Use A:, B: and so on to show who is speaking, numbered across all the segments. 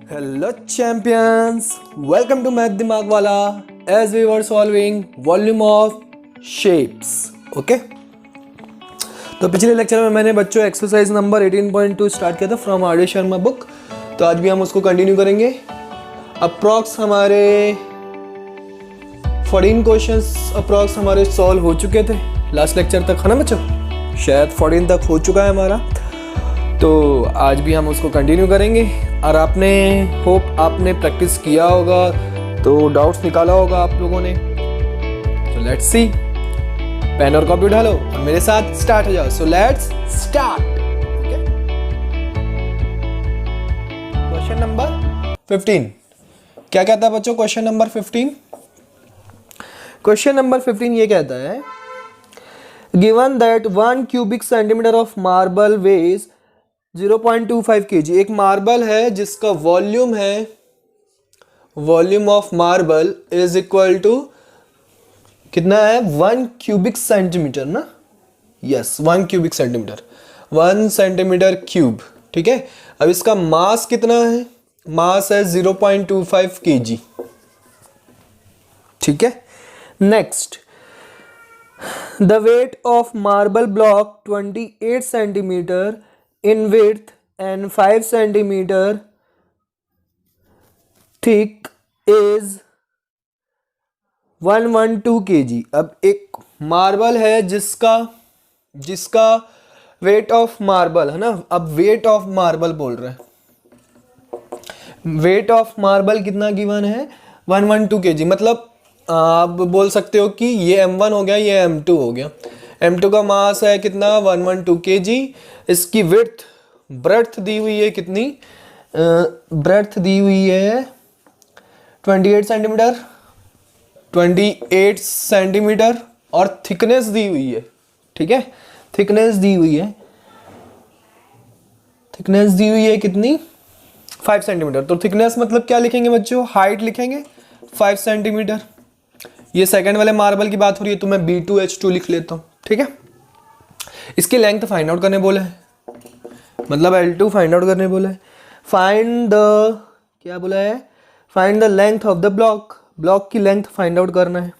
A: Hello champions, welcome to Math Dimag Wala as we were solving volume of shapes. Okay? तो पिछले lecture में मैंने बच्चों exercise number 18.2 start किया था फ्रॉम आर.डी. शर्मा बुक. तो आज भी हम उसको कंटिन्यू करेंगे. अप्रॉक्स हमारे 14 क्वेश्चंस अप्रॉक्स हमारे सॉल्व हो चुके थे लास्ट लेक्चर तक, है ना बच्चों? शायद 14 तक हो चुका है हमारा. तो आज भी हम उसको कंटिन्यू करेंगे और आपने प्रैक्टिस किया होगा तो डाउट्स निकाला होगा आप लोगों ने. तो लेट्स सी. पेन और कॉपी उठा लो और मेरे साथ स्टार्ट हो जाओ. So let's start. Question number 15. क्या कहता है बच्चों क्वेश्चन नंबर 15? क्वेश्चन नंबर 15 ये कहता है given that 1 cubic centimeter of marble weighs 0.25 kg. एक मार्बल है जिसका volume of marble is equal to कितना है? 1 cubic सेंटीमीटर ना. Yes, 1 cubic centimetre, 1 centimetre cube. ठीक है. अब इसका मास कितना है? मास है 0.25 kg. ठीक है. Next, the weight of marble block 28 centimetre in width and 5 centimeter thick is 112 kg. अब एक मार्बल है जिसका वेट ऑफ मार्बल है ना. अब वेट ऑफ मार्बल बोल रहे हैं. वेट ऑफ मार्बल कितना गिवन है? 112 kg. मतलब आप बोल सकते हो कि ये M1 हो गया, ये M2 हो गया. M2 का मास है कितना? 112 kg. इसकी ब्रेड्थ दी हुई है कितनी? ब्रेड्थ दी हुई है 28 सेंटीमीटर, 28 सेंटीमीटर और थिकनेस दी हुई है. ठीक है. थिकनेस दी हुई है कितनी? 5 सेंटीमीटर. तो थिकनेस मतलब क्या लिखेंगे बच्चों? हाइट लिखेंगे 5 सेंटीमीटर. ये सेकंड वाले मार्बल की बात हो रही है तो मैं B2H2 लिख लेता हूँ. ठीक है. इसकी लेंथ फाइंड आउट करने बोला है, मतलब L2 फाइंड आउट करने बोला है. Find the length of the block की लेंथ फाइंड आउट करना है.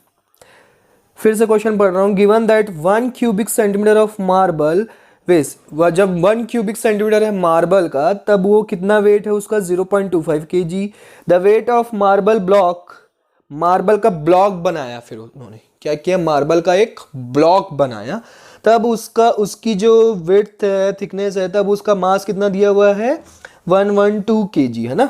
A: फिर से क्वेश्चन पढ़ रहा हूँ. Given that 1 cubic centimetre of marble weight. जब 1 cubic सेंटीमीटर है मार्बल का तब वो कितना वेट है उसका? 0.25 kg. The weight of marble block. Marble का ब्लॉक बनाया, फिर उन्होंने क्या किया? मार्बल का एक ब्लॉक बनाया. तब उसकी जो विड्थ है, थिकनेस है, तब उसका मास कितना दिया हुआ है? 112 kg, है ना.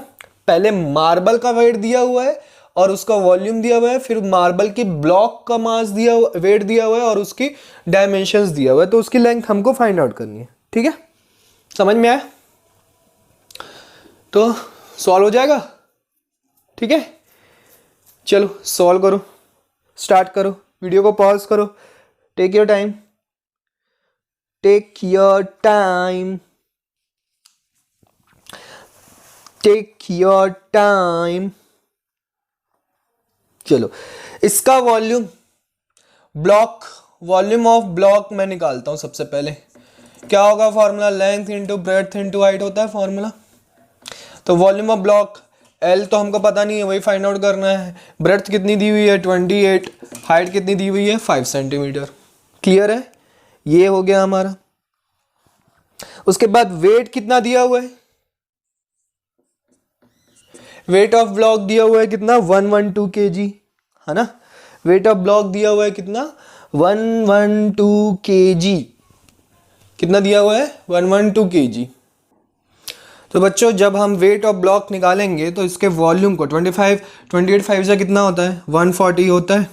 A: पहले मार्बल का वेट दिया हुआ है और उसका वॉल्यूम दिया हुआ है, फिर मार्बल की ब्लॉक का मास वेट दिया हुआ है और उसकी डायमेंशंस दिया हुआ है. तो उसकी लेंथ हमको फाइंड आउट करनी है. ठीक है. समझ में आया? तो सॉल्व हो जाएगा. ठीक है. चलो सॉल्व करो, स्टार्ट करो. वीडियो को पॉज करो. Take your time. चलो, इसका वॉल्यूम ऑफ ब्लॉक मैं निकालता हूं. सबसे पहले क्या होगा formula? Length into breadth into height होता है फॉर्मूला. तो वॉल्यूम ऑफ ब्लॉक L तो हमको पता नहीं है, वही फाइंड आउट करना है. ब्रेड्थ कितनी दी हुई है? 28. हाइट कितनी दी हुई है? 5 सेंटीमीटर. क्लियर है? ये हो गया हमारा. उसके बाद वेट कितना दिया हुआ है? वेट ऑफ ब्लॉक दिया हुआ है कितना? 112 kg, है ना. वेट ऑफ ब्लॉक दिया हुआ है कितना? 112 kg. कितना दिया हुआ है? 112 kg. तो बच्चों जब हम वेट ऑफ ब्लॉक निकालेंगे तो इसके वॉल्यूम को 28 5 से कितना होता है? 140 होता है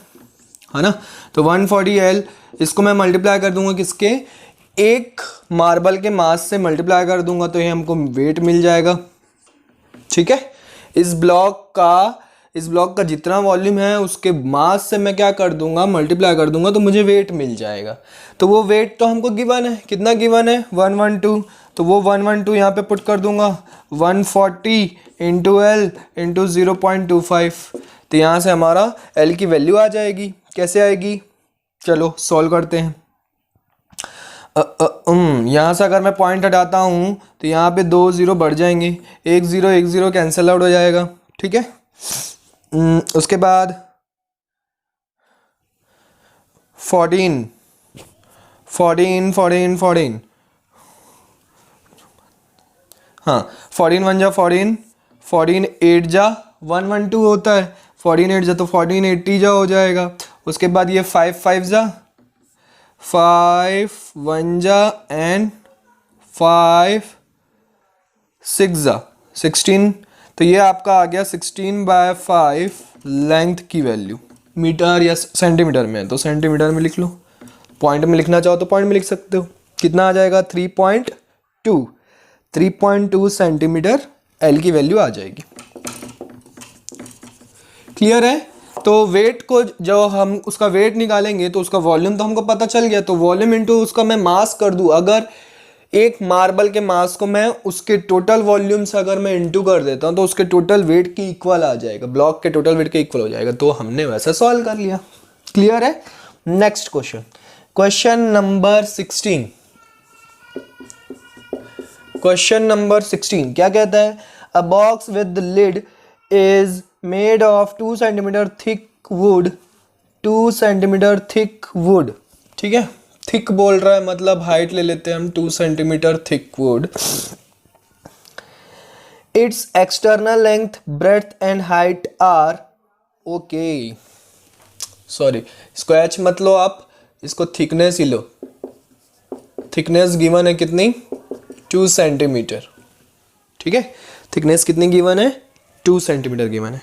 A: ना. तो 140 L, इसको मैं मल्टीप्लाई कर दूंगा किसके? एक मार्बल के मास से मल्टीप्लाई कर दूंगा तो ये हमको वेट मिल जाएगा. ठीक है. इस ब्लॉक का जितना वॉल्यूम है उसके मास से मैं क्या कर दूंगा? मल्टीप्लाई कर दूंगा तो मुझे वेट मिल जाएगा. तो वो वेट तो हमको गिवन है. कितना गिवन है? 112. तो वो 112 यहाँ पे पुट कर दूंगा. 140 इंटू L इंटू 0.25. तो यहाँ से हमारा L की वैल्यू आ जाएगी. कैसे आएगी? चलो सॉल्व करते हैं. यहाँ से अगर मैं पॉइंट हटाता हूँ तो यहाँ पे 2 0 बढ़ जाएंगे, 1 0 कैंसिल आउट हो जाएगा, ठीक है। उसके बाद 14 हाँ 14 1 जा 14, 14 8 जा 112 होता है, 14 8 जा तो 14 80 जा हो जाएगा। उसके बाद ये 5 5 जा 5 1 जा एंड 5 6 जा 16, तो ये आपका आ गया 16/5 लेंथ की वैल्यू। मीटर या सेंटीमीटर में है तो सेंटीमीटर में लिख लो, पॉइंट में लिखना चाहो तो पॉइंट में लिख सकते हो। कितना आ जाएगा 3.2 सेंटीमीटर एल की वैल्यू आ जाएगी। क्लियर है। तो वेट को जो हम उसका वेट निकालेंगे तो उसका वॉल्यूम तो हमको पता चल गया, तो वॉल्यूम इनटू उसका मैं मास कर दूं, अगर एक मार्बल के मास को मैं उसके टोटल वॉल्यूम से अगर मैं इनटू कर देता हूं तो उसके टोटल वेट के इक्वल आ जाएगा, ब्लॉक के टोटल वेट के इक्वल हो जाएगा। तो हमने वैसा सॉल्व कर लिया। क्लियर है। Next question, question number 16। Question number 16 क्या कहता है? A box with lid is made of 2 centimetre thick wood, 2 centimetre thick wood, ठीक है। थिक बोल रहा है मतलब हाइट ले लेते हैं हम, 2 centimetre thick wood. Its external length breadth and height are, okay sorry इसको एच मत लो आप, इसको थिकनेस ही लो। थिकनेस गिवन है कितनी? 2 सेंटीमीटर, ठीक है। थिकनेस कितनी गिवन है? 2 सेंटीमीटर गिवन है।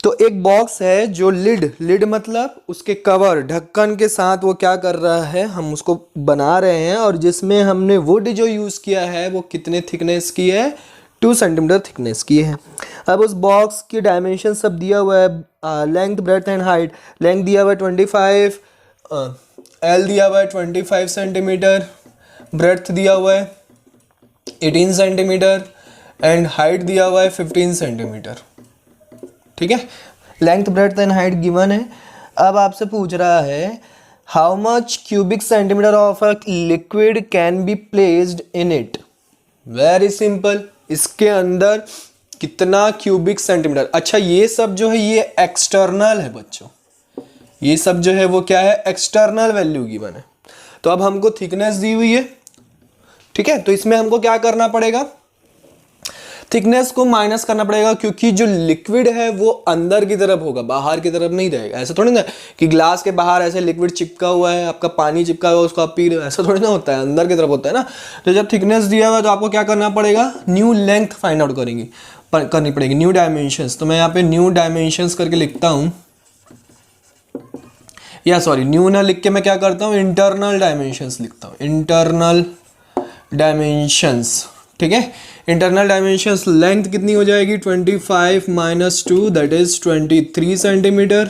A: तो एक बॉक्स है जो लिड मतलब उसके कवर ढक्कन के साथ वो क्या कर रहा है, हम उसको बना रहे हैं, और जिसमें हमने वुड जो यूज़ किया है वो कितने थिकनेस की है? 2 सेंटीमीटर थिकनेस की है। अब उस बॉक्स की डायमेंशन सब दिया हुआ है, length breadth and height. Length दिया हुआ है 25, एल दिया हुआ है 25 सेंटीमीटर, ब्रेड्थ दिया हुआ है 18 सेंटीमीटर एंड हाइट दिया हुआ है 15 सेंटीमीटर, ठीक है। Length breadth and height given है। अब आपसे पूछ रहा है how much cubic centimetre of a liquid can be placed in it. Very simple, इसके अंदर कितना क्यूबिक सेंटीमीटर। अच्छा ये सब जो है ये एक्सटर्नल है बच्चों, ये सब जो है वो क्या है? एक्सटर्नल वैल्यू गिवन है। तो अब हमको थिकनेस दी हुई है, ठीक है। तो इसमें हमको क्या करना पड़ेगा? थिकनेस को माइनस करना पड़ेगा, क्योंकि जो लिक्विड है वो अंदर की तरफ होगा, बाहर की तरफ नहीं रहेगा। ऐसा थोड़ी ना कि ग्लास के बाहर ऐसे लिक्विड चिपका हुआ है, आपका पानी चिपका हुआ है उसको आप पी रहे हो, ऐसा थोड़ी ना होता है, अंदर की तरफ होता है ना। तो जब थिकनेस दिया हुआ तो आपको क्या करना पड़ेगा? न्यू लेंथ फाइंड आउट करनी पड़ेगी, न्यू डायमेंशंस। तो मैं यहाँ पे न्यू डायमेंशंस करके लिखता हूँ, या सॉरी न्यू ना लिख के मैं क्या करता हूँ? इंटरनल डायमेंशंस लिखता हूँ, इंटरनल डायमेंशंस, ठीक है। इंटरनल डायमेंशंस, लेंथ कितनी हो जाएगी? 25 - 2 दैट इज 23 सेंटीमीटर।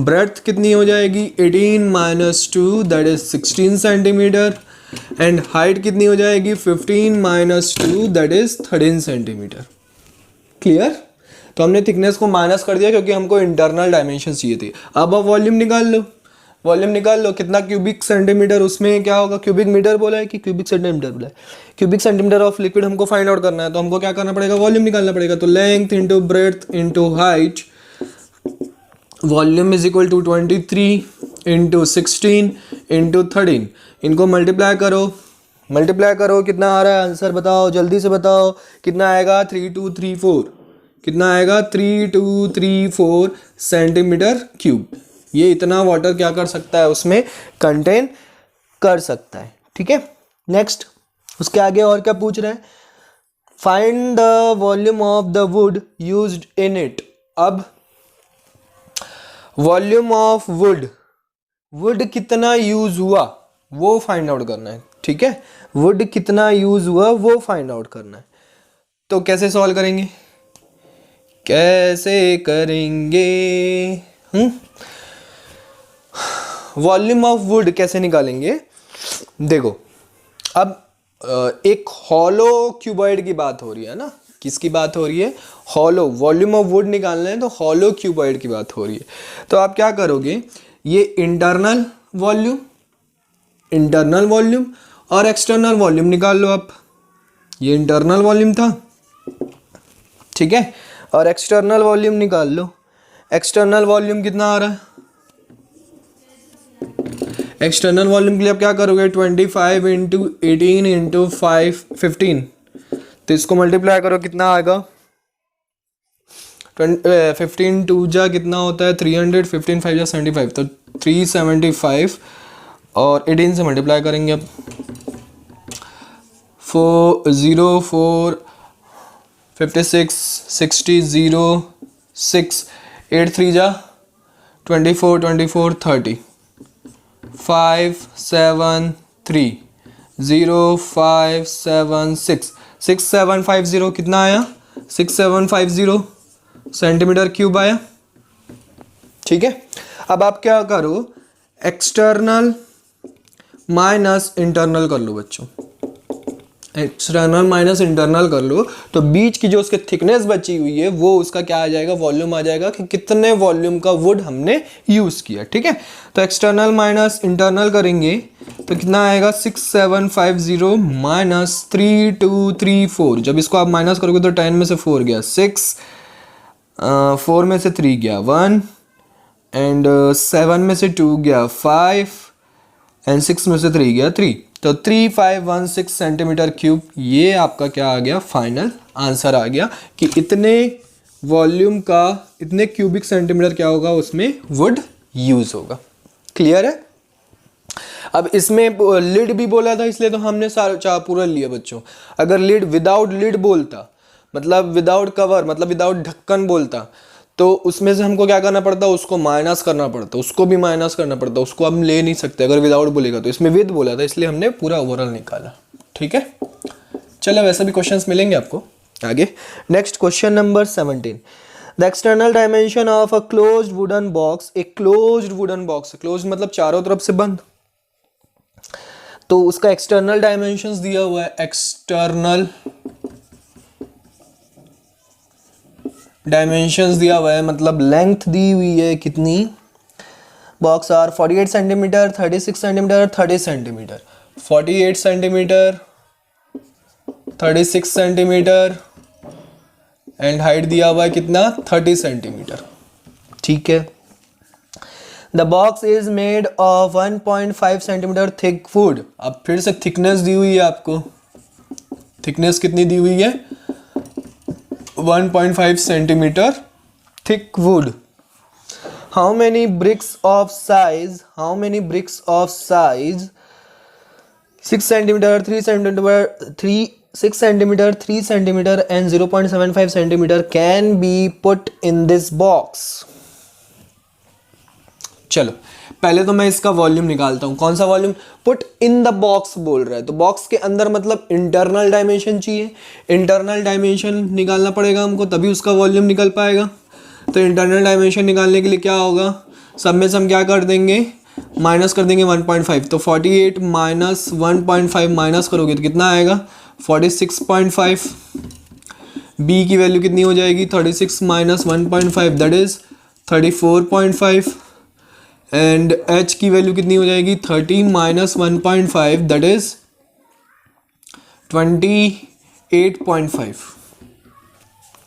A: ब्रेड्थ कितनी हो जाएगी? 18 - 2 that is 16 centimetre and height कितनी हो जाएगी? 15 - 2 दैट इज 13 सेंटीमीटर। क्लियर। तो हमने थिकनेस को माइनस कर दिया क्योंकि हमको इंटरनल डायमेंशन चाहिए थी। अब वॉल्यूम निकाल लो, वॉल्यूम निकाल लो कितना क्यूबिक सेंटीमीटर, उसमें क्या होगा? क्यूबिक मीटर बोला है कि क्यूबिक सेंटीमीटर बोला है? क्यूबिक सेंटीमीटर ऑफ लिक्विड हमको फाइंड आउट करना है, तो हमको क्या करना पड़ेगा? वॉल्यूम निकालना पड़ेगा। तो length into breadth into height, volume is equal to 23 into 16 into 13। इनको मल्टीप्लाई करो, कितना आ रहा है? आंसर बताओ, जल्दी से बताओ कितना आएगा? 3234। कितना आएगा? 3234 सेंटीमीटर क्यूब। ये इतना वाटर क्या कर सकता है? उसमें कंटेन कर सकता है, ठीक है। नेक्स्ट, उसके आगे और क्या पूछ रहे हैं? Find the volume of the wood used in it. अब वॉल्यूम ऑफ वुड कितना यूज हुआ वो फाइंड आउट करना है, ठीक है। वुड कितना यूज हुआ वो फाइंड आउट करना है। तो कैसे सॉल्व करेंगे? वॉल्यूम ऑफ वुड कैसे निकालेंगे? देखो, अब एक हॉलो क्यूबॉइड की बात हो रही है ना। किसकी बात हो रही है? हॉलो। वॉल्यूम ऑफ वुड निकालना है तो हॉलो क्यूबॉइड की बात हो रही है। तो आप क्या करोगे? ये इंटरनल वॉल्यूम इंटरनल वॉल्यूम और एक्सटर्नल वॉल्यूम निकाल लो आप। ये इंटरनल वॉल्यूम था, ठीक है, और एक्सटर्नल वॉल्यूम निकाल लो। एक्सटर्नल वॉल्यूम कितना आ रहा है? एक्सटर्नल वॉल्यूम के लिए आप क्या करोगे? 25 इंटू 18 इंटू 15, तो इसको मल्टीप्लाई करो, कितना आएगा? 15 टू जा कितना होता है? 300, 15 5 जा 75, तो 375 और 18 से मल्टीप्लाई करेंगे अब। 4 56 60 0 6 8 3 जा 24 24 30 5 7 3 0 5 7 6 6750 कितना आया? 6750 सेंटीमीटर क्यूब आया, ठीक है। अब आप क्या करो? एक्सटर्नल माइनस इंटरनल कर लो बच्चों, एक्सटर्नल माइनस इंटरनल कर लो, तो बीच की जो उसके थिकनेस बची हुई है वो उसका क्या आ जाएगा? वॉल्यूम आ जाएगा कि कितने वॉल्यूम का वुड हमने यूज किया, ठीक है। तो एक्सटर्नल माइनस इंटरनल करेंगे तो कितना आएगा? 6750 माइनस 3234, जब इसको आप माइनस करोगे तो 10 में से 4 गया 6, 4 में से 3 गया 1 एंड 7 में से 2 गया 5 एंड 6 में से 3 गया 3, तो 3516 सेंटीमीटर क्यूब। ये आपका क्या आ गया? फाइनल आंसर आ गया कि इतने वॉल्यूम का, इतने क्यूबिक सेंटीमीटर क्या होगा उसमें वुड यूज होगा। क्लियर है? अब इसमें लिड भी बोला था, इसलिए तो हमने सारा पूरा लिया बच्चों। अगर लिड विदाउट लिड बोलता, मतलब विदाउट कवर, मतलब विदाउट ढक्कन बोलता, तो उसमें से हमको क्या करना पड़ता? उसको माइनस करना पड़ता, उसको भी माइनस करना पड़ता, उसको हम ले नहीं सकते अगर विदाउट बोलेगा तो। इसमें विद बोला था इसलिए हमने पूरा ओवरऑल निकाला, ठीक है। चलो वैसे भी क्वेश्चंस मिलेंगे आपको आगे। Next question number 17, the external dimension of a closed wooden box. एक क्लोज्ड वुडन बॉक्स, क्लोज्ड मतलब चारों तरफ से बंद, तो उसका एक्सटर्नल डायमेंशंस दिया हुआ है। एक्सटर्नल डायमेंशंस दिया हुआ है, मतलब लेंथ दी हुई है कितनी? Box are 48 centimetre, 36 centimetre, 30 centimetre. 48 centimetre, 36 centimetre and height दिया हुआ है कितना? 30 सेंटीमीटर, ठीक है। The box is made of 1.5 centimetre thick wood. अब फिर से थिकनेस दी हुई है आपको, थिकनेस कितनी दी हुई है? 1.5 centimetre thick wood. How many bricks of size? 6 centimeter, 3 centimeter, 6 centimeter, 3 centimeter and 0.75 centimeter can be put in this box. चलो पहले तो मैं इसका वॉल्यूम निकालता हूँ। कौन सा volume? Put in the box बोल रहा है, तो बॉक्स के अंदर मतलब इंटरनल डायमेंशन चाहिए। इंटरनल डायमेंशन निकालना पड़ेगा हमको, तभी उसका वॉल्यूम निकल पाएगा। तो इंटरनल डायमेंशन निकालने के लिए क्या होगा? सब में से हम क्या कर देंगे? माइनस कर देंगे 1.5। तो 48 माइनस 1.5 माइनस करोगे तो कितना आएगा? 46.5। बी की वैल्यू कितनी हो जाएगी? 36 minus 1.5 that is 34.5 and H की वैल्यू कितनी हो जाएगी? 30 माइनस 1.5 दैट इज 28.5,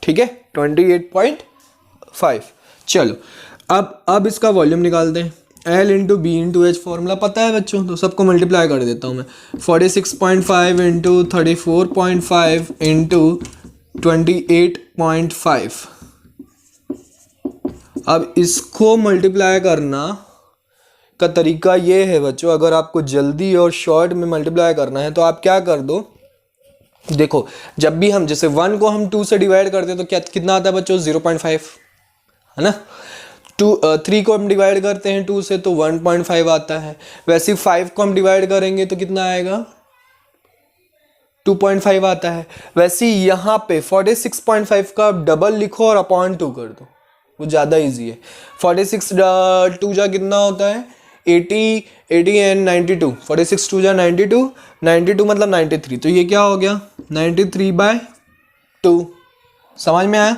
A: ठीक है, 28.5। चलो अब इसका वॉल्यूम निकालते हैं। L into B into H formula पता है बच्चों, तो सबको मल्टीप्लाई कर देता हूँ मैं। 46.5 इंटू 34.5 इंटू 28.5। अब इसको मल्टीप्लाई करना का तरीका ये है बच्चों, अगर आपको जल्दी और शॉर्ट में मल्टीप्लाई करना है तो आप क्या कर दो, देखो जब भी हम जैसे 1 को हम 2 से डिवाइड करते हैं तो क्या कितना आता है बच्चों? 0.5, है ना। 3 को हम डिवाइड करते हैं 2 से तो 1.5 आता है। वैसे 5 को हम डिवाइड करेंगे तो कितना आएगा? 2.5 आता है। वैसे यहाँ पे 46.5 का डबल लिखो और अपॉन 2 कर दो, वो ज़्यादा इजी है। 46 2 जा कितना होता है? 80 एंड 92। 46 2 जा 92 मतलब 93, तो ये क्या हो गया? 93/2। समझ में आया?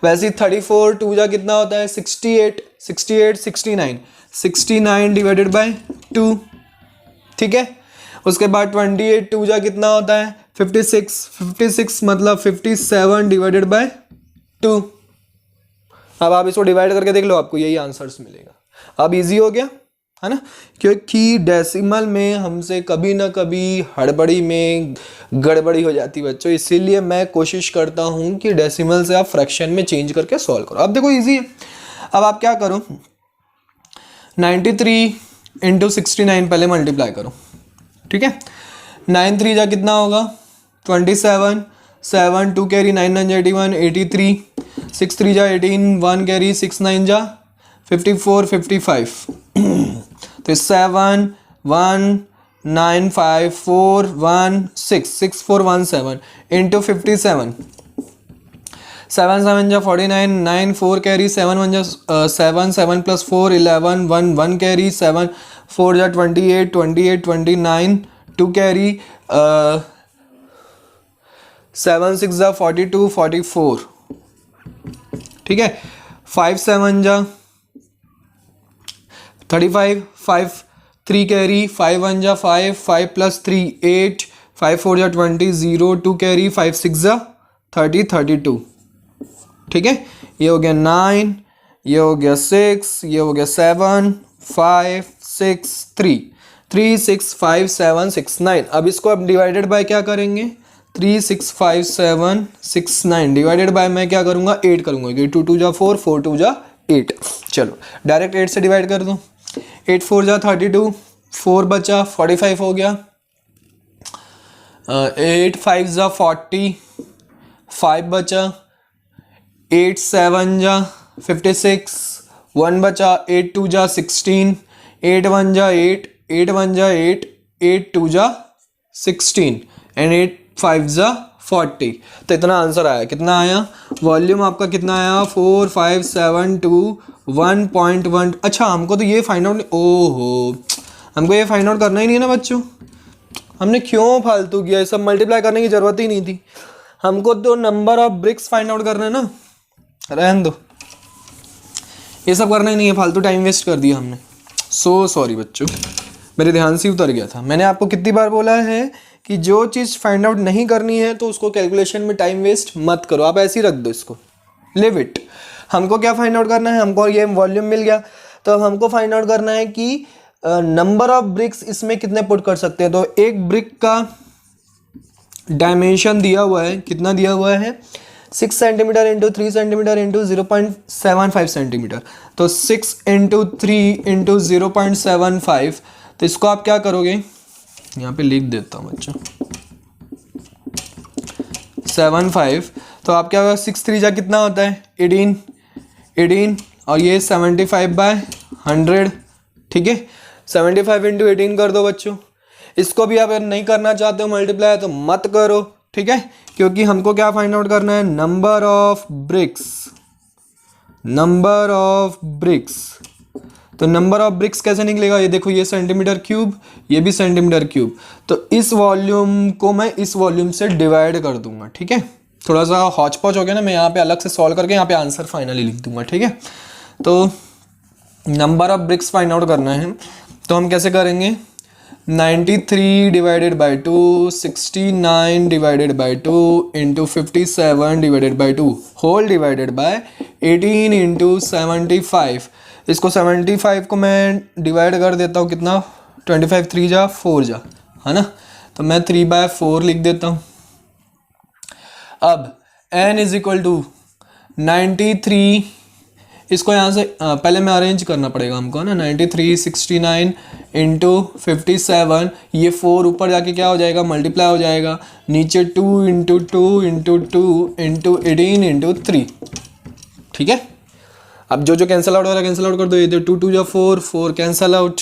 A: वैसे 34 2 जा कितना होता है? 68 69 डिवाइडेड बाय 2, ठीक है। उसके बाद 28 टू जा कितना होता है 56, 56 मतलब 57 डिवाइडेड बाय 2। अब आप इसको डिवाइड करके देख लो, आपको यही आंसर्स मिलेगा। अब इजी हो गया है ना, क्योंकि डेसिमल में हमसे कभी ना कभी हड़बड़ी में गड़बड़ी हो जाती है बच्चों, इसीलिए मैं कोशिश करता हूं कि डेसिमल से आप फ्रैक्शन में चेंज करके सॉल्व करो। अब देखो इजी है। अब आप क्या करो, 93 इंटू 69 पहले मल्टीप्लाई करो, ठीक है। 9 3 जा कितना होगा 27, 7 2 कैरी 9 9 जा 81, 83, 6 3 जा 18, 1 कैरी 6 9 जा 54, 55 तो 7 1 9 5 4 1 6 6 4 1 7 इंटू 57, 7 7 जा 49, 9 4 कैरी 7 1 जा 7, 7 प्लस 4 11, 1 1 कैरी 7 4 जा 28, 28 29 2 कैरी 7 6 जा 42 44, ठीक है। 5 7 जा 35, 5 3 कैरी 5 1 जा 5, 5 प्लस 3 8, 5 4 जा 20 0 2 कैरी 5 6 जा 30 32, ठीक है। ये हो गया 9, ये हो गया 6, ये हो गया 7 5 6 3 3 6 5 7 6 9। अब इसको अब डिवाइडेड बाय क्या करेंगे 3 6 5 7 6 9 डिवाइडेड बाय मैं क्या करूंगा 8 करूंगा, क्योंकि 2 2 जा 4 4 2 जा 8। चलो डायरेक्ट 8 से डिवाइड कर दो, 8 4 जा 32, 4 बचा 45 हो गया, 8 5 जा 40, 5 बचा, 8 7 जा 56, 1 बचा, 8 2 जा 16, 8 1 जा 8, 8 1 जा 8, 8 2 जा 16 एंड 8 5 जा 40। तो इतना आंसर आया, कितना आया वॉल्यूम आपका कितना आया 4572 अच्छा हमको तो ये फाइंड आउट, ओहो हमको ये फाइंड आउट करना ही नहीं है ना बच्चों, हमने क्यों फालतू किया, ये सब मल्टीप्लाई करने की जरूरत ही नहीं थी, हमको तो number of bricks find out करना है ना, रहने दो ये सब करना ही नहीं है, फालतू टाइम वेस्ट कर दिया हमने। सो सॉरी बच्चों, मेरे ध्यान से उतर गया था। मैंने आपको कितनी बार बोला है कि जो चीज़ फाइंड आउट नहीं करनी है तो उसको कैलकुलेशन में टाइम वेस्ट मत करो, आप ऐसे ही रख दो इसको, लिव इट। हमको क्या फाइंड आउट करना है, हमको ये वॉल्यूम मिल गया, तो अब हमको फाइंड आउट करना है कि नंबर ऑफ ब्रिक्स इसमें कितने पुट कर सकते हैं। तो एक ब्रिक का डायमेंशन दिया हुआ है, कितना दिया हुआ है 6 centimetre into 3 centimetre into 0.75 centimetre, तो 6 इंटू 3 इंटू 0.75, तो इसको आप क्या करोगे, यहाँ पे लिख देता हूँ बच्चों 75, तो आप क्या होगा 6 3 जा कितना होता है 18 18 और ये 75/100, ठीक है। 75 इंटू 18 कर दो बच्चों, इसको भी आप नहीं करना चाहते हो मल्टीप्लाई तो मत करो, ठीक है, क्योंकि हमको क्या फाइंड आउट करना है number of BRICS, number of BRICS. तो नंबर ऑफ ब्रिक्स कैसे निकलेगा, ये देखो ये सेंटीमीटर क्यूब, ये भी सेंटीमीटर क्यूब, तो इस वॉल्यूम को मैं इस वॉल्यूम से डिवाइड कर दूंगा, ठीक है। थोड़ा सा हौच पौच हो गया ना, मैं यहाँ पे अलग से सॉल्व करके यहाँ पे आंसर फाइनली लिख दूंगा, ठीक है। तो number of bricks find out करना है, तो हम कैसे करेंगे 93 divided by 2, 69 divided by 2 into 57 divided by 2 whole divided by 18 into 75। इसको 75 को मैं डिवाइड कर देता हूँ कितना 25 3 जा 4 जा, है ना, तो मैं 3/4 लिख देता हूँ। अब n इज इक्वल टू 93, इसको यहाँ से पहले मैं अरेंज करना पड़ेगा हमको ना, 93 69 इंटू 57, ये 4 ऊपर जाके क्या हो जाएगा मल्टीप्लाई हो जाएगा, नीचे 2 इंटू 2 इंटू 2 इंटू 18 इंटू 3, ठीक है। अब जो जो कैंसिल आउट हो रहा है कैंसिल आउट कर दो, ये 2 2 जा 4 4 कैंसिल आउट,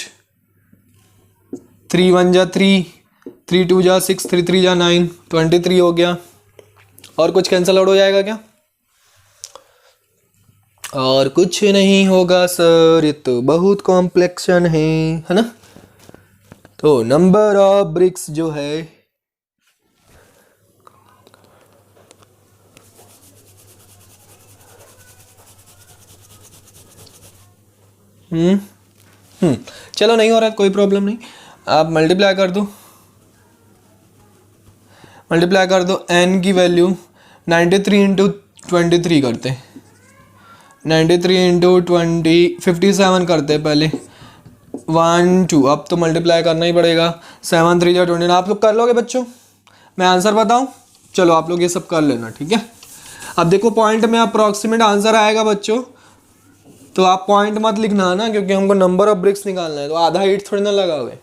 A: 3 1 जा 3 3 2 जा 6 3 3 जा 9 23 हो गया। और कुछ कैंसिल आउट हो जाएगा क्या, और कुछ नहीं होगा सर, ये तो बहुत कॉम्प्लेक्शन है ना। तो नंबर ऑफ ब्रिक्स जो है चलो नहीं हो रहा कोई प्रॉब्लम नहीं, आप मल्टीप्लाई कर दो n की वैल्यू 93 इंटू 23 करते, 93 इंटू 20 57 करते पहले, 1 2, अब तो मल्टीप्लाई करना ही पड़ेगा, 7 3 या 29। आप लोग कर लोगे बच्चों, मैं आंसर बताऊं? चलो आप लोग ये सब कर लेना, ठीक है। अब देखो पॉइंट में अप्रॉक्सीमेट आंसर आएगा बच्चों, तो आप पॉइंट मत लिखना ना, क्योंकि हमको नंबर ऑफ ब्रिक्स निकालना है, तो आधा हीट थोड़ी ना लगाओगे,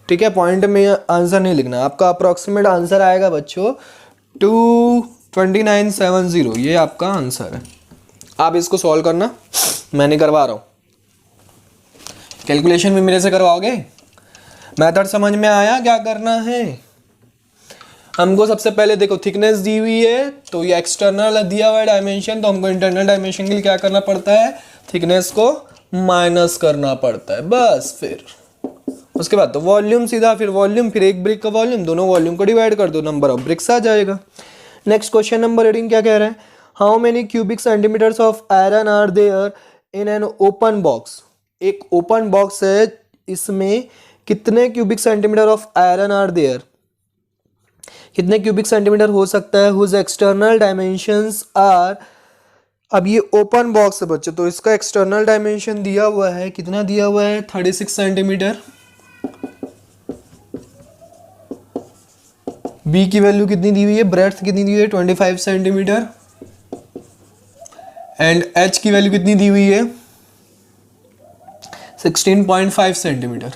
A: ठीक है। पॉइंट में आंसर नहीं लिखना, आपका अप्रॉक्सीमेट आंसर आएगा बच्चों 22970, ये आपका आंसर है। आप इसको सॉल्व करना, मैं नहीं करवा रहा हूँ, कैलकुलेशन भी मेरे से करवाओगे। मेथड समझ में आया क्या करना है? हमको सबसे पहले देखो थिकनेस दी हुई है, तो ये एक्सटर्नल दिया हुआ है डायमेंशन, तो हमको इंटरनल डायमेंशन के लिए क्या करना पड़ता है? थिकनेस को माइनस करना पड़ता है, बस। फिर उसके बाद तो वॉल्यूम सीधा, फिर वॉल्यूम, फिर एक ब्रिक का वॉल्यूम, दोनों वॉल्यूम को डिवाइड कर दो, नंबर ऑफ ब्रिक्स आ जाएगा। नेक्स्ट क्वेश्चन नंबर 18 क्या कह रहा है? How many cubic centimetres of iron are there in an open box. एक ओपन बॉक्स है, इसमें कितने cubic centimetre of iron are there, कितने क्यूबिक सेंटीमीटर हो सकता है, हुज एक्सटर्नल डायमेंशंस आर। अब ये ओपन बॉक्स है बच्चों, तो इसका एक्सटर्नल डायमेंशन दिया हुआ है, कितना दिया हुआ है? 36 सेंटीमीटर। बी की वैल्यू कितनी दी हुई है, ब्रेड्थ कितनी दी हुई है? 25 सेंटीमीटर। एंड एच की वैल्यू कितनी दी हुई है? 16.5 सेंटीमीटर,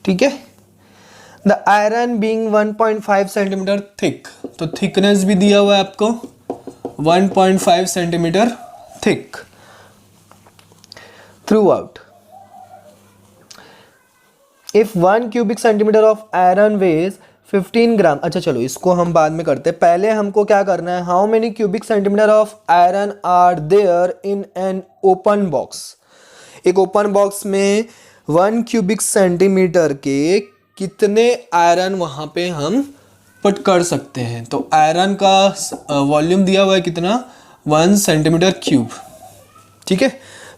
A: ठीक है। The iron being 1.5 centimetre thick, तो थिकनेस भी दिया हुआ है आपको 1.5 centimetre thick throughout. If 1 cubic centimetre of iron weighs 15 gram. अच्छा चलो इसको हम बाद में करते हैं, पहले हमको क्या करना है? How many cubic centimetre of iron are there in an open box. एक ओपन बॉक्स में 1 क्यूबिक सेंटीमीटर के कितने आयरन वहां पे हम पुट कर सकते हैं? तो आयरन का वॉल्यूम दिया हुआ है कितना? 1 सेंटीमीटर क्यूब, ठीक है।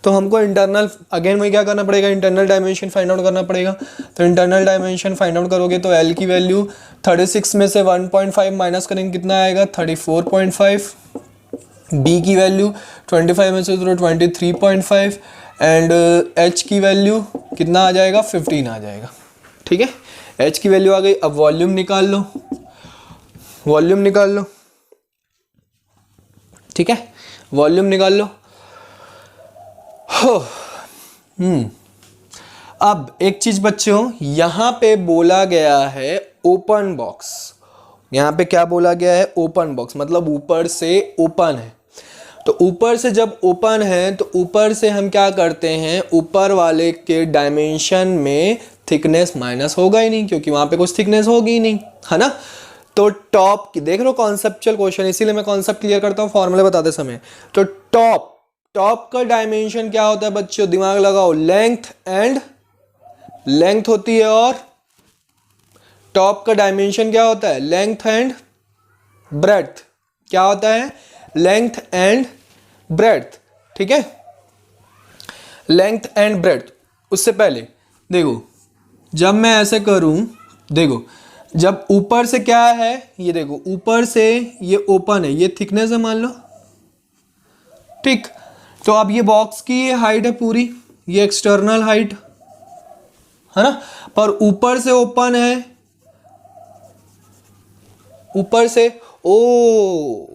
A: तो हमको इंटरनल, अगेन वही क्या करना पड़ेगा? इंटरनल डायमेंशन फाइंड आउट करना पड़ेगा। तो इंटरनल डायमेंशन फाइंड आउट करोगे तो एल की वैल्यू 36 में से 1.5 माइनस करेंगे, कितना आएगा? 34.5। बी की वैल्यू 25 में से 23.5 एंड एच की वैल्यू कितना आ जाएगा? 15 आ जाएगा, ठीक है। एच की वैल्यू आ गई। अब वॉल्यूम निकाल लो, वॉल्यूम निकाल लो, ठीक है, वॉल्यूम निकाल लो। हो अब एक चीज बच्चों, यहां पे बोला गया है ओपन बॉक्स। यहां पे क्या बोला गया है? ओपन बॉक्स, मतलब ऊपर से ओपन है। तो ऊपर से जब ओपन है तो ऊपर से हम क्या करते हैं? ऊपर वाले के डायमेंशन में थिकनेस माइनस होगा ही नहीं, क्योंकि वहां पे कुछ थिकनेस होगी ही नहीं, है ना। तो टॉप की देख लो, कॉन्सेप्चुअल क्वेश्चन, इसीलिए मैं कॉन्सेप्ट क्लियर करता हूँ फॉर्मूले बताते समय। तो टॉप का डायमेंशन क्या होता है बच्चों? दिमाग लगाओ, लेंथ होती है, और टॉप का डायमेंशन क्या होता है? Length and breadth. क्या होता है? लेंथ एंड ब्रेड्थ, ठीक है, लेंथ एंड ब्रेड्थ। उससे पहले देखो, जब मैं ऐसे करूं, देखो जब ऊपर से क्या है, ये देखो ऊपर से ये ओपन है, ये थिकनेस है मान लो, ठीक। तो अब ये बॉक्स की ये हाइट है पूरी, ये एक्सटर्नल हाइट है ना, पर ऊपर से ओपन है, ऊपर से ओ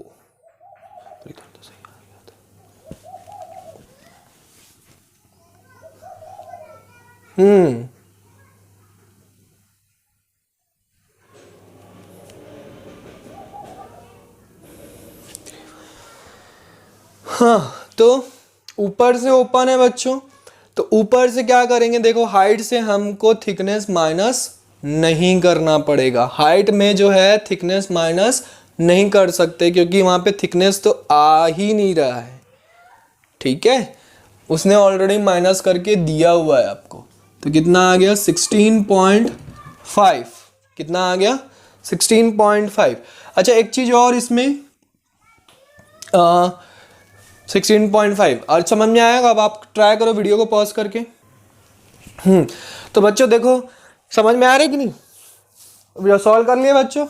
A: हाँ, तो ऊपर से ओपन है बच्चों, तो ऊपर से क्या करेंगे? देखो हाइट से हमको थिकनेस माइनस नहीं करना पड़ेगा। हाइट में जो है थिकनेस माइनस नहीं कर सकते, क्योंकि वहां पे थिकनेस तो आ ही नहीं रहा है, ठीक है। उसने ऑलरेडी माइनस करके दिया हुआ है आपको। तो कितना आ गया? 16.5। कितना आ गया? 16.5। अच्छा एक चीज और इसमें 16.5 और समझ में आएगा। अब आप ट्राई करो वीडियो को पॉज करके। तो बच्चों देखो समझ में आ रहा है कि नहीं, सॉल्व कर लिए बच्चों।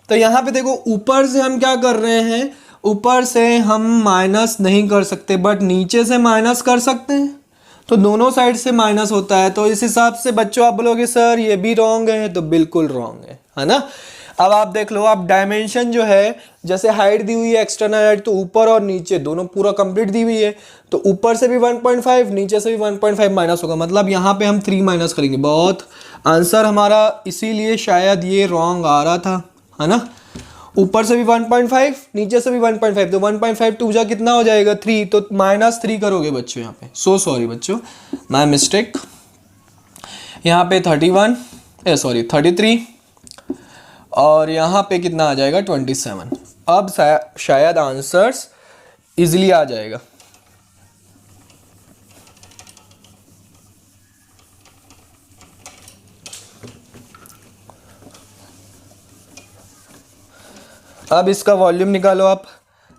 A: तो यहाँ पे देखो ऊपर से हम क्या कर रहे हैं, ऊपर से हम माइनस नहीं कर सकते बट नीचे से माइनस कर सकते हैं, तो दोनों साइड से माइनस होता है। तो इस हिसाब से बच्चों आप बोलोगे सर ये भी रॉन्ग है, तो बिल्कुल रॉन्ग है ना। अब आप देख लो, आप डायमेंशन जो है, जैसे हाइट दी हुई है एक्सटर्नल हाइट, तो ऊपर और नीचे दोनों पूरा कंप्लीट दी हुई है, तो ऊपर से भी 1.5 नीचे से भी 1.5 माइनस होगा, मतलब यहाँ पे हम 3 माइनस करेंगे। बहुत आंसर हमारा इसीलिए शायद ये रॉन्ग आ रहा था, है ना। ऊपर से भी 1.5 नीचे से भी 1.5, तो 1.5 टू जा कितना हो जाएगा 3, तो -3 करोगे बच्चों यहाँ पे। सो सॉरी बच्चों, माय मिस्टेक। यहाँ पे 33 और यहाँ पे कितना आ जाएगा 27। अब शायद आंसर्स इजीली आ जाएगा। अब इसका वॉल्यूम निकालो आप,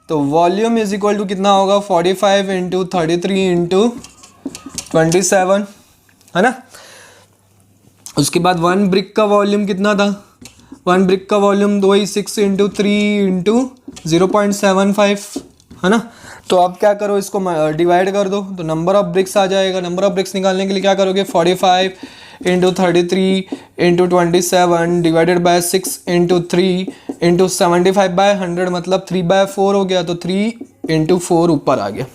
A: तो वॉल्यूम इज इक्वल टू कितना होगा 45 इंटू 33 इंटू 27, है ना। उसके बाद 1 ब्रिक का वॉल्यूम कितना था, 1 ब्रिक का वॉल्यूम 6 इंटू 3 इंटू 0.75, है ना। तो अब क्या करो, इसको डिवाइड कर दो, तो नंबर ऑफ ब्रिक्स आ जाएगा। नंबर ऑफ ब्रिक्स निकालने के लिए क्या करोगे, 45 into 33 into 27 divided by 6 into 3 into 75/100, मतलब 3/4 हो गया, तो 3 इंटू 4 ऊपर आ गया।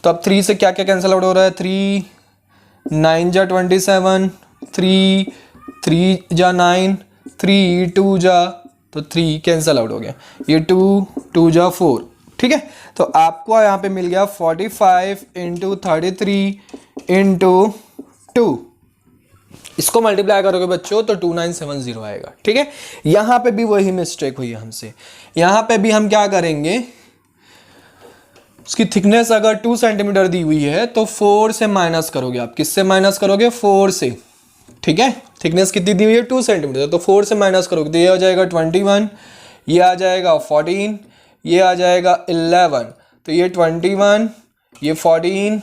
A: तो अब 3 से क्या क्या कैंसिल आउट हो रहा है, 3 9 जा 27, 3 जा 9, 3 2 जा, तो 3 कैंसिल आउट हो गया, ये 2 जा 4, ठीक है। तो आपको यहाँ पे मिल गया 45 इंटू 33 इंटू 2, इसको मल्टीप्लाई करोगे बच्चों तो 2970 आएगा, ठीक है। यहां पे भी वही मिस्टेक हुई है हमसे। यहां पे भी हम क्या करेंगे, उसकी थिकनेस अगर 2 सेंटीमीटर दी हुई है तो 4 से माइनस करोगे। आप किससे माइनस करोगे, 4 से, ठीक है। थिकनेस कितनी दी हुई है 2 सेंटीमीटर, तो 4 से माइनस करोगे तो ये आ जाएगा 21, ये आ जाएगा 14, ये आ जाएगा 11, तो ये 21, ये 14,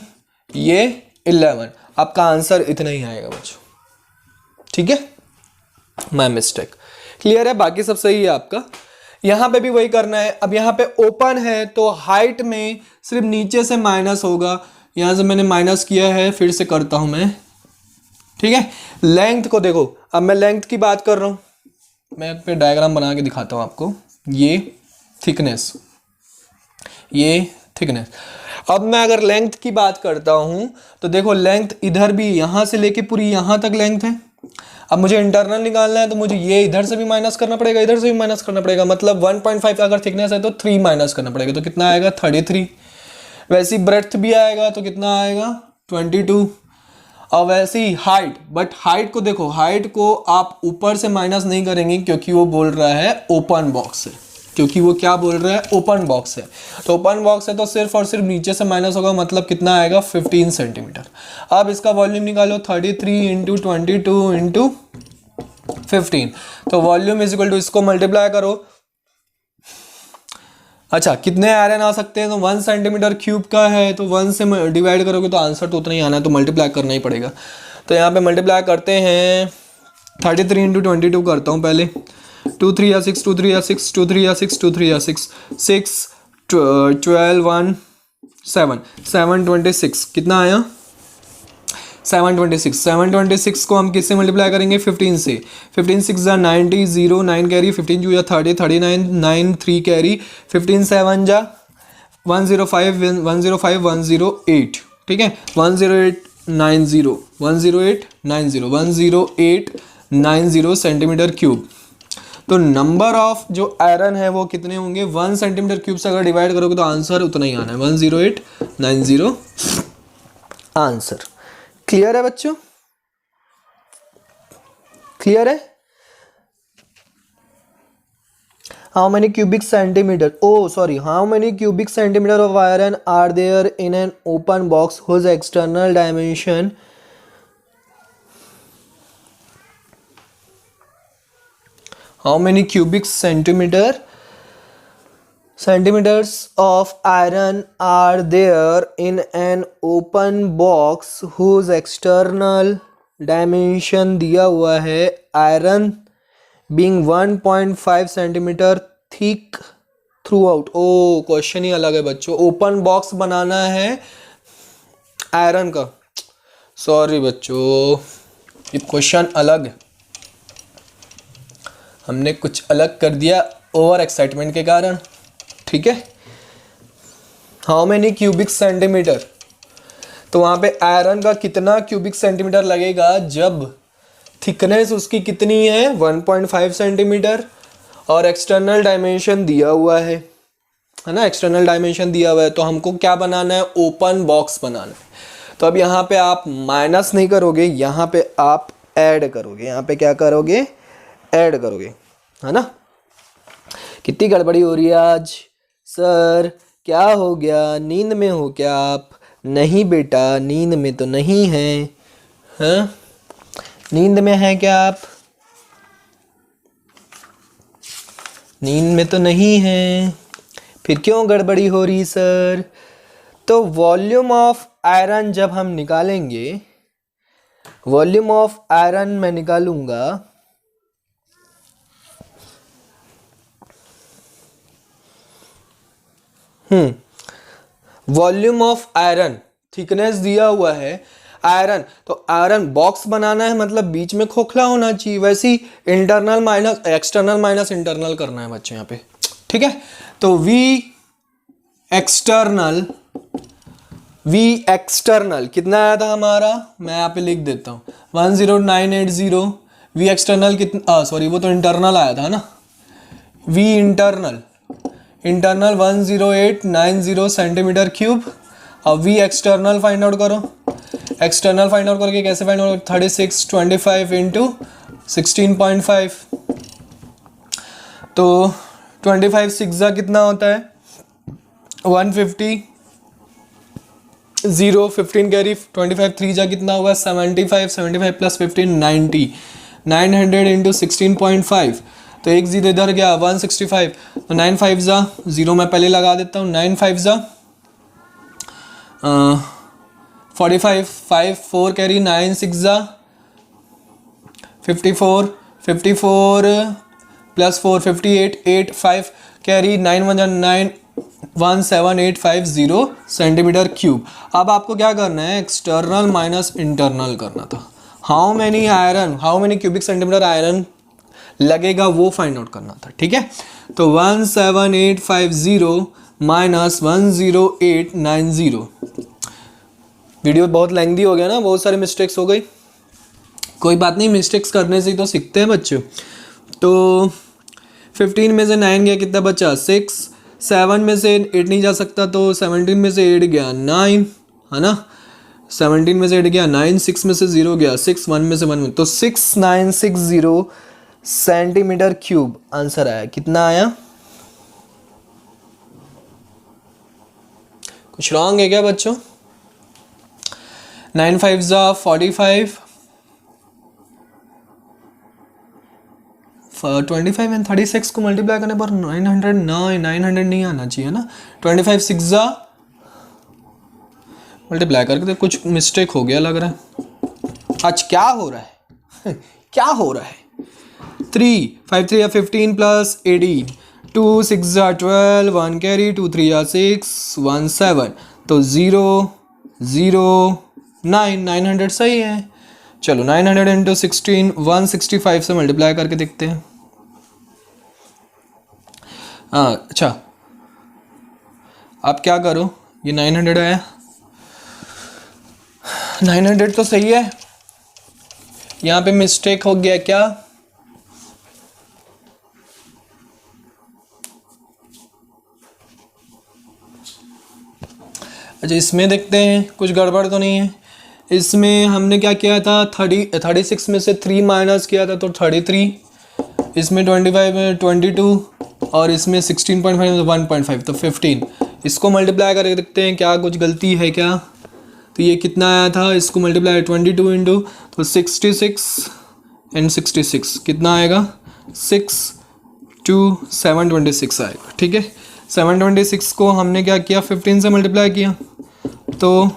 A: ये 11। आपका आंसर इतना ही आएगा बच्चों, ठीक है। माय मिस्टेक, क्लियर है, बाकी सब सही है आपका। यहां पे भी वही करना है। अब यहां पे ओपन है तो हाइट में सिर्फ नीचे से माइनस होगा, यहां से मैंने माइनस किया है, फिर से करता हूं मैं, ठीक है। लेंथ को देखो, अब मैं लेंथ की बात कर रहा हूं, मैं पे डायग्राम बना के दिखाता हूं आपको। ये थिकनेस, ये थिकनेस। अब मैं अगर लेंथ की बात करता हूं तो देखो लेंथ इधर भी यहां से लेके पूरी यहां तक लेंथ है। अब मुझे इंटरनल निकालना है तो मुझे ये इधर से भी माइनस करना पड़ेगा, इधर से भी माइनस करना पड़ेगा, मतलब 1.5 अगर थिकनेस है तो 3 माइनस करना पड़ेगा, तो कितना आएगा 33। वैसी ब्रेड्थ भी आएगा तो कितना आएगा 22। और वैसी हाइट, बट हाइट को देखो, हाइट को आप ऊपर से माइनस नहीं करेंगे क्योंकि वो बोल रहा है ओपन बॉक्स है, क्योंकि वो क्या बोल रहा है ओपन बॉक्स है। तो ओपन बॉक्स है तो सिर्फ और सिर्फ नीचे से माइनस होगा, मतलब कितना आएगा 15 सेंटीमीटर। अब इसका वॉल्यूम निकालो 33 इंटू 22 इंटू 15, तो वॉल्यूम इज इक्वल टू, इसको मल्टीप्लाई करो। अच्छा कितने आयरन आ सकते हैं, तो 1 सेंटीमीटर क्यूब का है तो 1 से डिवाइड करोगे तो आंसर तो उतना ही आना है, तो मल्टीप्लाई करना ही पड़ेगा। तो यहाँ पे मल्टीप्लाई करते हैं, 33 इंटू 22 करता हूँ पहले, 2 3 या 6, 2 3 या 6, 2 3 या 6, 2 3 या 6, 6 12 1 7 726, कितना आया 726। 726 को हम किससे मल्टीप्लाई करेंगे 15 से, 15 6 जा 90, 0 9 कैरी, 15 2 जा 30, 39 9 3 कैरी, 15 7 जा 105 105 108, ठीक है। 10890 10890 10890 सेंटीमीटर क्यूब। तो नंबर ऑफ जो आयरन है वो कितने होंगे, 1 सेंटीमीटर क्यूब से अगर डिवाइड करोगे तो आंसर उतना ही आना है, 10890 आंसर। क्लियर है बच्चों, क्लियर है। How many cubic centimetre, oh sorry, how many cubic centimetre of iron are there in an open box whose external dimension how many cubic centimeters of iron are there in an open box whose external dimension दिया हुआ है iron being 1.5 centimetre thick throughout. ओ question ही अलग है बच्चों, open box बनाना है iron का। सॉरी बच्चों, ये क्वेश्चन अलग है, हमने कुछ अलग कर दिया ओवर एक्साइटमेंट के कारण। ठीक है, हाउ मेनी क्यूबिक सेंटीमीटर, तो वहां पे आयरन का कितना क्यूबिक सेंटीमीटर लगेगा जब थिकनेस उसकी कितनी है 1.5 सेंटीमीटर और एक्सटर्नल डायमेंशन दिया हुआ है ना, एक्सटर्नल डायमेंशन दिया हुआ है। तो हमको क्या बनाना है, ओपन बॉक्स बनाना है। तो अब यहाँ पे आप माइनस नहीं करोगे, यहाँ पे आप ऐड करोगे। यहाँ पे क्या करोगे, ऐड करोगे, है ना। कितनी गड़बड़ी हो रही है आज सर, क्या हो गया, नींद में हो क्या आप? नहीं बेटा, नींद में तो नहीं है। हाँ, नींद में है क्या आप? नींद में तो नहीं है, फिर क्यों गड़बड़ी हो रही सर? तो वॉल्यूम ऑफ आयरन जब हम निकालेंगे, वॉल्यूम ऑफ आयरन मैं निकालूंगा वॉल्यूम ऑफ आयरन, थिकनेस दिया हुआ है आयरन, तो आयरन बॉक्स बनाना है मतलब बीच में खोखला होना चाहिए। वैसे ही internal minus external minus internal करना है बच्चे यहाँ पे। ठीक है, तो वी एक्सटर्नल कितना आया था हमारा, मैं यहाँ पे लिख देता हूँ 10980। वी एक्सटर्नल कितना, सॉरी वो तो इंटरनल आया था ना। V internal 10890 centimetre cube. अब वी एक्सटर्नल फाइंड आउट करो। एक्सटर्नल फाइंड आउट करके कैसे फाइंड आउट, 3625 इंटू 16.5। तो 25 सिक्स कितना होता है 150, 0 15 कैरी, 25 3 जा कितना होगा 75, 75 प्लस 15 90, 900 इंटू 16.5। तो एक जीरो इधर गया 165, तो 9 5 जा 0 मैं पहले लगा देता हूँ, 9 5 जा 45, 5 4 कैरी, 9 6 जा 54, 54 प्लस 4 58, 8 5 कैरी, 9 1 जा 9, 17850 सेंटीमीटर क्यूब। अब आपको क्या करना है, एक्सटर्नल माइनस इंटरनल करना था। How many cubic centimetre iron लगेगा वो फाइंड आउट करना था। ठीक है, तो 17850 माइनस 10890। वीडियो बहुत लेंथी हो गया ना, बहुत सारे मिस्टेक्स हो गई। कोई बात नहीं, मिस्टेक्स करने से ही तो सीखते हैं बच्चे। तो 15 में से 9 गया, कितना बचा 6, 7 में से 8 नहीं जा सकता, तो 17 में से 8 गया 9, है ना। 17 में से 8 गया 9, 6 में से 0 गया 6, 1 में से 1, तो 6960 सेंटीमीटर क्यूब आंसर आया। कितना आया, कुछ रॉन्ग है क्या बच्चों? 9 5 जा 45, 25 एंड 36 को मल्टीप्लाई करने पर 900 नहीं आना चाहिए ना। 25 6 जा मल्टीप्लाई करके, तो कुछ मिस्टेक हो गया लग रहा है। आज क्या हो रहा है क्या हो रहा है? 3 5 3 15 प्लस 18, 2 6 जा 12, 1 कैरी, 2 3 जा 6, 1 7, तो 0 0 9, 900 सही है। चलो 900 इंटू 16 165 से मल्टीप्लाई करके देखते हैं। हाँ अच्छा, आप क्या करो, ये 900 है, 900 तो सही है, यहाँ पे मिस्टेक हो गया क्या? अच्छा इसमें देखते हैं कुछ गड़बड़ तो नहीं है। इसमें हमने क्या किया था, 36 में से 3 माइनस किया था तो 33, इसमें 25 में 22 और इसमें 16.5 में 1.5 तो 15। इसको मल्टीप्लाई करके देखते हैं क्या कुछ गलती है क्या। तो ये कितना आया था, इसको मल्टीप्लाई 22 इंटू तो 66 एंड 66 कितना आएगा 6 2 726 आएगा। ठीक है, 726 को हमने क्या किया 15 से मल्टीप्लाई किया तो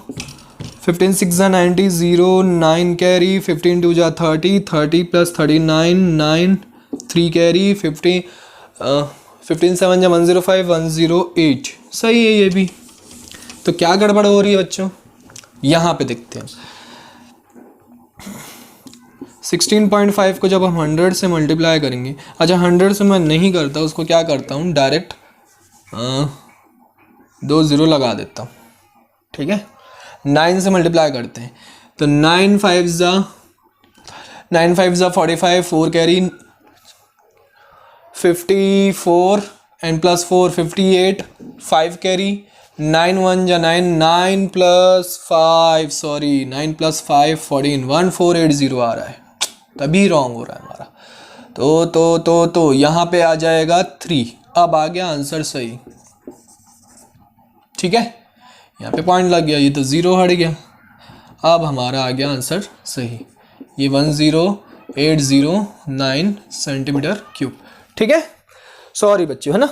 A: 15 6 जा 90 0 9 कैरी 15 2 जा 30 30 प्लस 39 9 3 कैरी 15 7 जा 105 108 सही है ये भी। तो क्या गड़बड़ हो रही है बच्चों, यहाँ पे देखते हैं। 16.5 को जब हम 100 से मल्टीप्लाई करेंगे, अच्छा 100 से मैं नहीं करता, उसको क्या करता हूँ डायरेक्ट 2 0 लगा देता हूँ, ठीक है। 9 से मल्टीप्लाई करते हैं तो 9 5 जा 45 4 कैरी 54 एंड प्लस 4 58 5 कैरी 9 1 जा 9 9 प्लस 5 सॉरी 9 प्लस 5 14 1480 आ रहा है, तभी रॉन्ग हो रहा है हमारा। तो यहाँ पे आ जाएगा 3। अब आ गया आंसर सही, ठीक है, यहाँ पे पॉइंट लग गया, ये तो 0 हट गया। अब हमारा आ गया आंसर सही, ये 10809 सेंटीमीटर क्यूब, ठीक है। सॉरी बच्चों, है ना।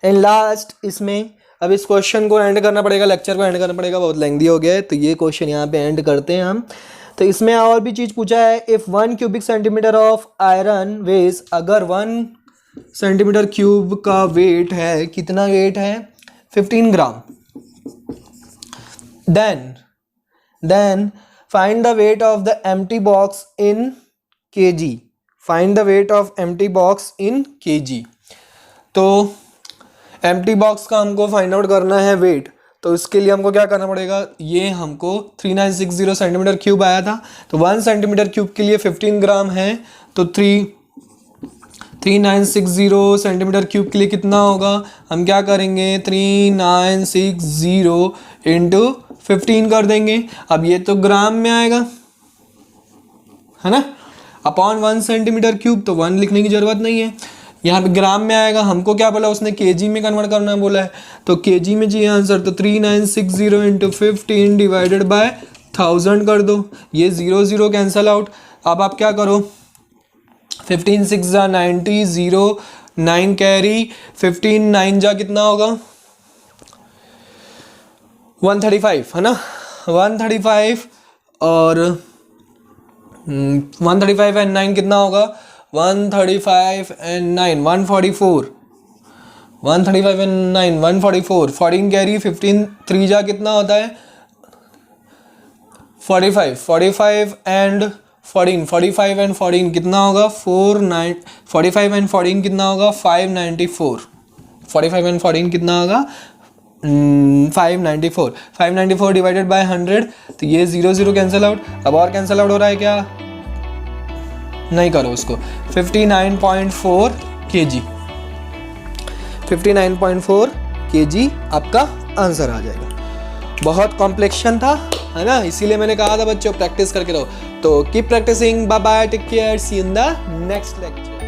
A: एंड लास्ट इसमें अब इस क्वेश्चन को एंड करना पड़ेगा, लेक्चर को एंड करना पड़ेगा, बहुत लेंथी हो गया है, तो ये क्वेश्चन यहाँ पे एंड करते हैं हम। तो इसमें और भी चीज़ पूछा है, if 1 cubic centimetre of iron weighs, अगर 1 सेंटीमीटर क्यूब का वेट है, कितना वेट है 15 ग्राम, then find the weight of the empty box in kg, find the weight of empty box in kg। तो empty box का हमको फाइंड आउट करना है वेट, तो इसके लिए हमको क्या करना पड़ेगा, ये हमको 3960 सेंटीमीटर क्यूब आया था, तो 1 सेंटीमीटर क्यूब के लिए 15 ग्राम है, तो 3960 सेंटीमीटर क्यूब के लिए कितना होगा, हम क्या करेंगे 3960 इंटू 15 कर देंगे। अब ये तो ग्राम में आएगा, है ना, अपॉन 1 सेंटीमीटर क्यूब, तो 1 लिखने की जरूरत नहीं है, यहाँ पे ग्राम में आएगा। हमको क्या बोला उसने, केजी में कन्वर्ट करना बोला है, तो केजी में चाहिए आंसर, तो 3960 इंटू 15 डिवाइडेड बाय 1000 कर दो, ये 0 0 कैंसल आउट। अब आप क्या करो, 15 6 जा 90 0 9 कैरी 15 9 जा कितना होगा 135, है ना, 135 और 135 एंड 9 कितना होगा 135 एंड 9 144, 135 एंड 9 144, 14 कैरी 15 3 जा कितना होता है 45, 45 एंड 14, 45 एंड 14 कितना होगा 45 एंड 14 कितना होगा 594, 45 एंड 14 कितना होगा 594, 594 डिवाइडेड बाय 100, तो ये 0 0 कैंसिल आउट। अब और कैंसिल आउट हो रहा है क्या, नहीं करो उसको, 59.4 kg, 59.4 kg आपका आंसर आ जाएगा। बहुत कॉम्प्लेक्शन था, है ना, इसीलिए मैंने कहा था बच्चों प्रैक्टिस करके रहो। तो keep practising, bye bye, take care, see you in the next lecture.